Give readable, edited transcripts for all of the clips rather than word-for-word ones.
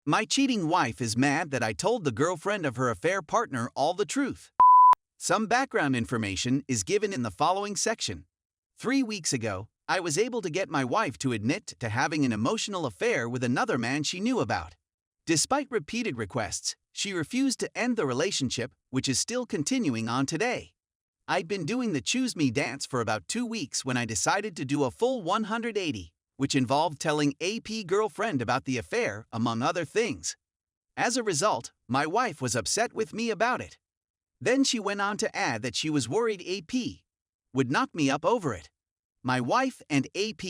My cheating wife is mad that I told the girlfriend of her affair partner all the truth. Some background information is given in the following section. 3 weeks ago, I was able to get my wife to admit to having an emotional affair with another man she knew about. Despite repeated requests, she refused to end the relationship, which is still continuing on today. I'd been doing the Choose Me dance for about 2 weeks when I decided to do a full 180, which involved telling AP girlfriend about the affair, among other things. As a result, my wife was upset with me about it. Then she went on to add that she was worried AP would knock me up over it. My wife and AP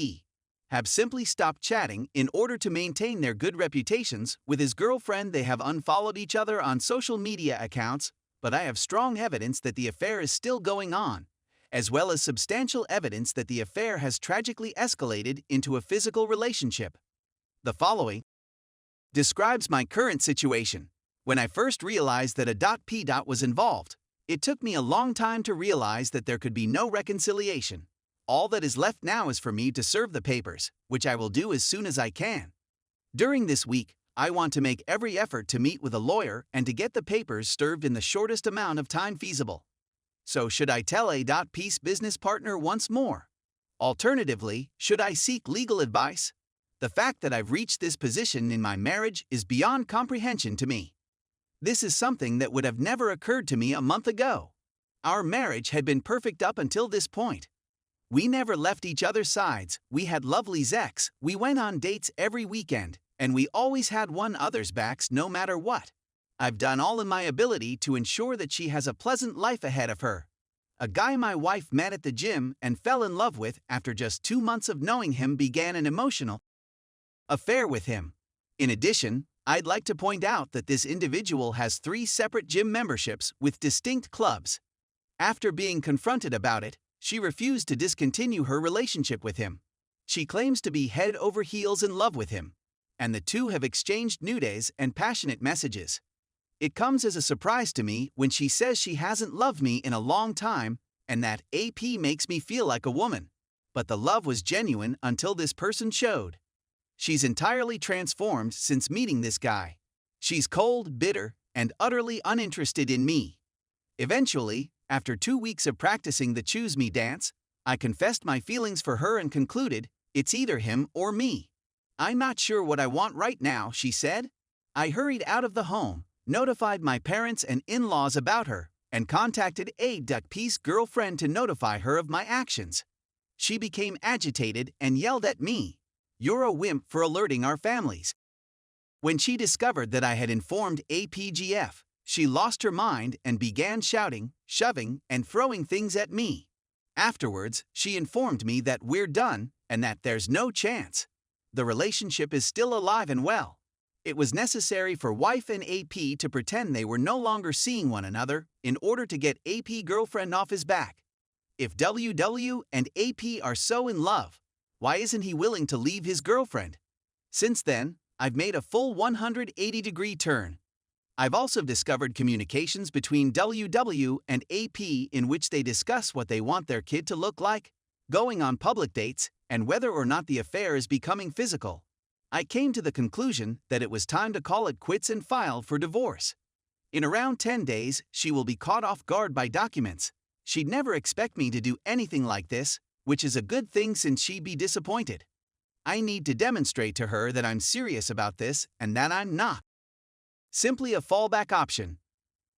have simply stopped chatting in order to maintain their good reputations. With his girlfriend, they have unfollowed each other on social media accounts, but I have strong evidence that the affair is still going on, as well as substantial evidence that the affair has tragically escalated into a physical relationship. The following describes my current situation. When I first realized that a .p. was involved, it took me a long time to realize that there could be no reconciliation. All that is left now is for me to serve the papers, which I will do as soon as I can. During this week, I want to make every effort to meet with a lawyer and to get the papers served in the shortest amount of time feasible. So should I tell a.p's business partner once more? Alternatively, should I seek legal advice? The fact that I've reached this position in my marriage is beyond comprehension to me. This is something that would have never occurred to me a month ago. Our marriage had been perfect up until this point. We never left each other's sides, we had lovely sex, we went on dates every weekend, and we always had one other's backs no matter what. I've done all in my ability to ensure that she has a pleasant life ahead of her. A guy my wife met at the gym and fell in love with after just 2 months of knowing him began an emotional affair with him. In addition, I'd like to point out that this individual has 3 separate gym memberships with distinct clubs. After being confronted about it, she refused to discontinue her relationship with him. She claims to be head over heels in love with him, and the two have exchanged nudes and passionate messages. It comes as a surprise to me when she says she hasn't loved me in a long time and that AP makes me feel like a woman. But the love was genuine until this person showed. She's entirely transformed since meeting this guy. She's cold, bitter, and utterly uninterested in me. Eventually, after 2 weeks of practicing the Choose Me dance, I confessed my feelings for her and concluded, it's either him or me. I'm not sure what I want right now, she said. I hurried out of the home, notified my parents and in-laws about her, and contacted a.p's girlfriend to notify her of my actions. She became agitated and yelled at me, "You're a wimp for alerting our families." When she discovered that I had informed APGF, she lost her mind and began shouting, shoving, and throwing things at me. Afterwards, she informed me that we're done and that there's no chance. The relationship is still alive and well. It was necessary for wife and AP to pretend they were no longer seeing one another in order to get AP girlfriend off his back. If WW and AP are so in love, why isn't he willing to leave his girlfriend? Since then, I've made a full 180-degree turn. I've also discovered communications between WW and AP in which they discuss what they want their kid to look like, going on public dates, and whether or not the affair is becoming physical. I came to the conclusion that it was time to call it quits and file for divorce. In around 10 days, she will be caught off guard by documents. She'd never expect me to do anything like this, which is a good thing since she'd be disappointed. I need to demonstrate to her that I'm serious about this and that I'm not simply a fallback option.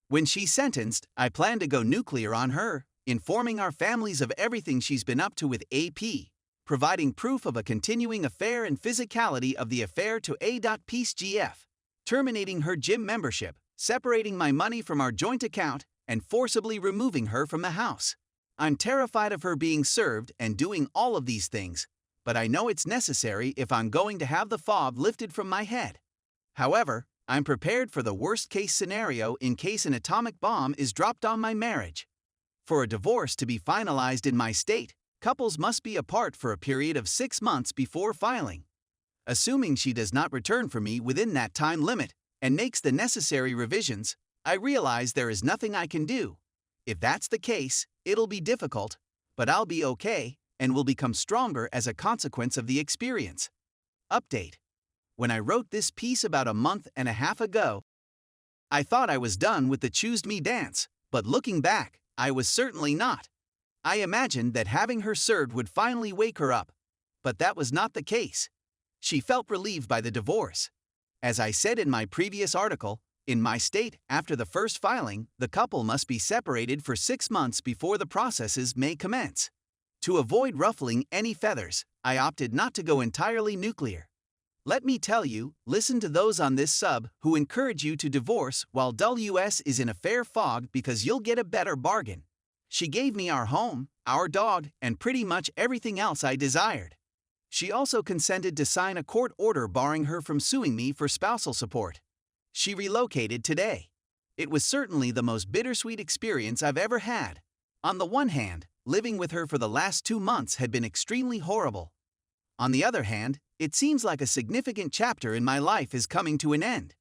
When she's sentenced, I plan to go nuclear on her, informing our families of everything she's been up to with AP, providing proof of a continuing affair and physicality of the affair to a.p's GF, terminating her gym membership, separating my money from our joint account, and forcibly removing her from the house. I'm terrified of her being served and doing all of these things, but I know it's necessary if I'm going to have the fog lifted from my head. However, I'm prepared for the worst-case scenario in case an atomic bomb is dropped on my marriage. For a divorce to be finalized in my state, couples must be apart for a period of 6 months before filing. Assuming she does not return for me within that time limit and makes the necessary revisions, I realize there is nothing I can do. If that's the case, it'll be difficult, but I'll be okay and will become stronger as a consequence of the experience. Update. When I wrote this piece about a month and a half ago, I thought I was done with the Choose Me dance, but looking back, I was certainly not. I imagined that having her served would finally wake her up, but that was not the case. She felt relieved by the divorce. As I said in my previous article, in my state, after the first filing, the couple must be separated for 6 months before the processes may commence. To avoid ruffling any feathers, I opted not to go entirely nuclear. Let me tell you, listen to those on this sub who encourage you to divorce while WS is in a fair fog because you'll get a better bargain. She gave me our home, our dog, and pretty much everything else I desired. She also consented to sign a court order barring her from suing me for spousal support. She relocated today. It was certainly the most bittersweet experience I've ever had. On the one hand, living with her for the last 2 months had been extremely horrible. On the other hand, it seems like a significant chapter in my life is coming to an end.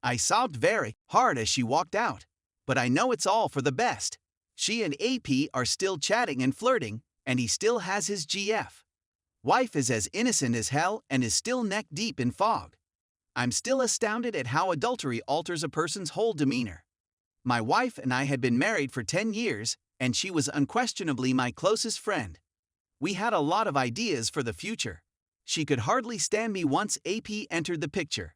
I sobbed very hard as she walked out, but I know it's all for the best. She and AP are still chatting and flirting, and he still has his GF. Wife is as innocent as hell and is still neck deep in fog. I'm still astounded at how adultery alters a person's whole demeanor. My wife and I had been married for 10 years, and she was unquestionably my closest friend. We had a lot of ideas for the future. She could hardly stand me once AP entered the picture.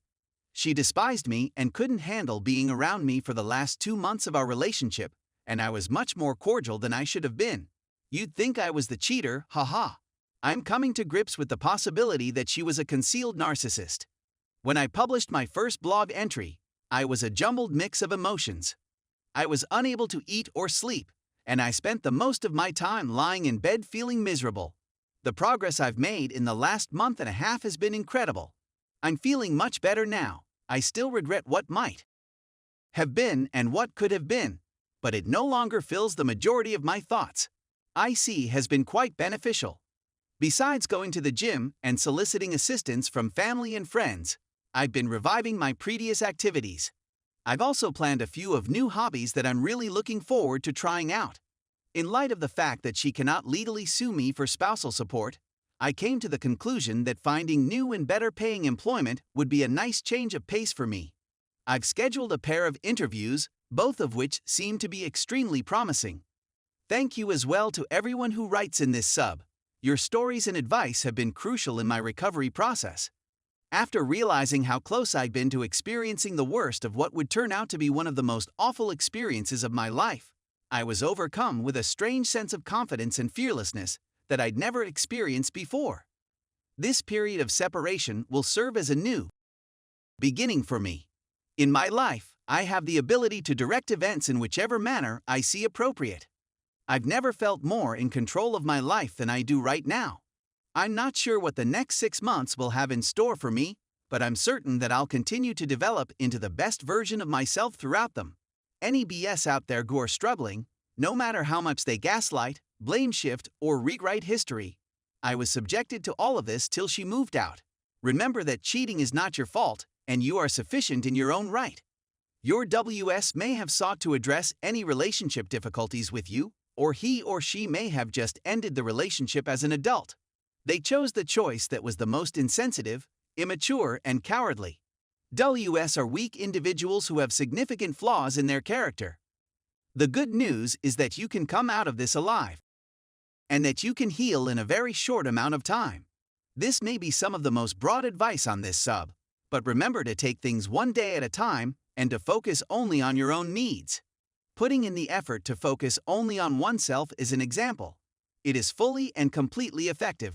She despised me and couldn't handle being around me for the last 2 months of our relationship, and I was much more cordial than I should have been. You'd think I was the cheater, haha. I'm coming to grips with the possibility that she was a concealed narcissist. When I published my first blog entry, I was a jumbled mix of emotions. I was unable to eat or sleep, and I spent the most of my time lying in bed feeling miserable. The progress I've made in the last month and a half has been incredible. I'm feeling much better now. I still regret what might have been and what could have been, but it no longer fills the majority of my thoughts. IC has been quite beneficial. Besides going to the gym and soliciting assistance from family and friends, I've been reviving my previous activities. I've also planned a few of new hobbies that I'm really looking forward to trying out. In light of the fact that she cannot legally sue me for spousal support, I came to the conclusion that finding new and better paying employment would be a nice change of pace for me. I've scheduled a pair of interviews, both of which seem to be extremely promising. Thank you as well to everyone who writes in this sub. Your stories and advice have been crucial in my recovery process. After realizing how close I'd been to experiencing the worst of what would turn out to be one of the most awful experiences of my life, I was overcome with a strange sense of confidence and fearlessness that I'd never experienced before. This period of separation will serve as a new beginning for me. In my life, I have the ability to direct events in whichever manner I see appropriate. I've never felt more in control of my life than I do right now. I'm not sure what the next 6 months will have in store for me, but I'm certain that I'll continue to develop into the best version of myself throughout them. Any BS out there who are struggling, no matter how much they gaslight, blame shift, or rewrite history, I was subjected to all of this till she moved out. Remember that cheating is not your fault, and you are sufficient in your own right. Your WS may have sought to address any relationship difficulties with you, or he or she may have just ended the relationship as an adult. They chose the choice that was the most insensitive, immature, and cowardly. WS are weak individuals who have significant flaws in their character. The good news is that you can come out of this alive, and that you can heal in a very short amount of time. This may be some of the most broad advice on this sub, but remember to take things one day at a time and to focus only on your own needs. Putting in the effort to focus only on oneself is an example. It is fully and completely effective.